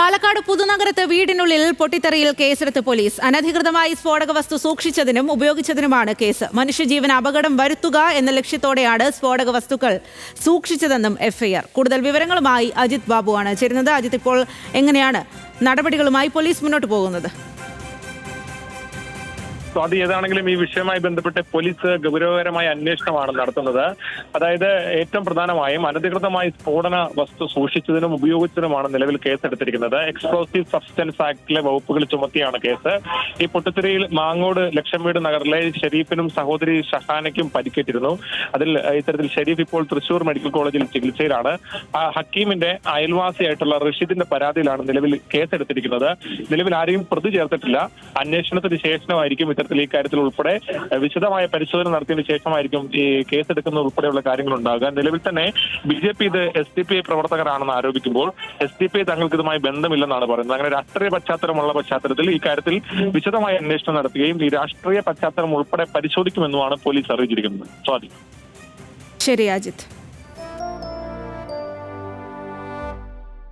പാലക്കാട് പുതുനഗരത്ത് വീടിനുള്ളിൽ പൊട്ടിത്തെറിയിൽ കേസെടുത്ത് പോലീസ്. അനധികൃതമായി സ്ഫോടക വസ്തു സൂക്ഷിച്ചതിനും ഉപയോഗിച്ചതിനുമാണ് കേസ്. മനുഷ്യജീവന് അപകടം വരുത്തുക എന്ന ലക്ഷ്യത്തോടെയാണ് സ്ഫോടക വസ്തുക്കൾ സൂക്ഷിച്ചതെന്നും എഫ്ഐആർ. കൂടുതൽ വിവരങ്ങളുമായി അജിത് ബാബുവാണ് ചേരുന്നത്. അജിത്, ഇപ്പോൾ എങ്ങനെയാണ് നടപടികളുമായി പോലീസ് മുന്നോട്ട് പോകുന്നത്? അത് ഏതാണെങ്കിലും ഈ വിഷയവുമായി ബന്ധപ്പെട്ട് പോലീസ് ഗൗരവകരമായ അന്വേഷണമാണ് നടത്തുന്നത്. അതായത് ഏറ്റവും പ്രധാനമായും അനധികൃതമായി സ്ഫോടന വസ്തു സൂക്ഷിച്ചതിനും ഉപയോഗിച്ചതിനുമാണ് നിലവിൽ കേസെടുത്തിരിക്കുന്നത്. എക്സ്പ്ലോസീവ് സബ്സ്റ്റൻസ് ആക്ടിലെ വകുപ്പുകൾ ചുമത്തിയാണ് കേസ്. ഈ പൊട്ടിത്തെറിയിൽ മാങ്ങോട് ലക്ഷംവീട് നഗറിലെ ഷെരീഫിനും സഹോദരി ഷഹാനയ്ക്കും പരിക്കേറ്റിരുന്നു. അതിൽ ഇത്തരത്തിൽ ഷെരീഫ് ഇപ്പോൾ തൃശൂർ മെഡിക്കൽ കോളേജിൽ ചികിത്സയിലാണ്. ഹക്കീമിന്റെ അയൽവാസിയായിട്ടുള്ള റഷീദിന്റെ പരാതിയിലാണ് നിലവിൽ കേസെടുത്തിരിക്കുന്നത്. നിലവിൽ ആരെയും പ്രതി ചേർത്തിട്ടില്ല. അന്വേഷണത്തിന് ശേഷമായിരിക്കും ഈ കാര്യത്തിൽ ഉൾപ്പെടെ വിശദമായ പരിശോധന നടത്തിയതിനു ശേഷമായിരിക്കും ഈ കേസെടുക്കുന്ന ഉൾപ്പെടെയുള്ള കാര്യങ്ങൾ ഉണ്ടാകുക. നിലവിൽ തന്നെ ബിജെപി ഇത് SDPI പ്രവർത്തകരാണെന്ന് ആരോപിക്കുമ്പോൾ SDPI തങ്ങൾക്ക് ഇതുമായി ബന്ധമില്ലെന്നാണ് പറയുന്നത്. അങ്ങനെ രാഷ്ട്രീയ പശ്ചാത്തലമുള്ള പശ്ചാത്തലത്തിൽ ഈ കാര്യത്തിൽ വിശദമായ അന്വേഷണം നടത്തുകയും ഈ രാഷ്ട്രീയ പശ്ചാത്തലം ഉൾപ്പെടെ പരിശോധിക്കുമെന്നുമാണ് പോലീസ് അറിയിച്ചിരിക്കുന്നത്. സ്വാതി. ശരി അജിത്.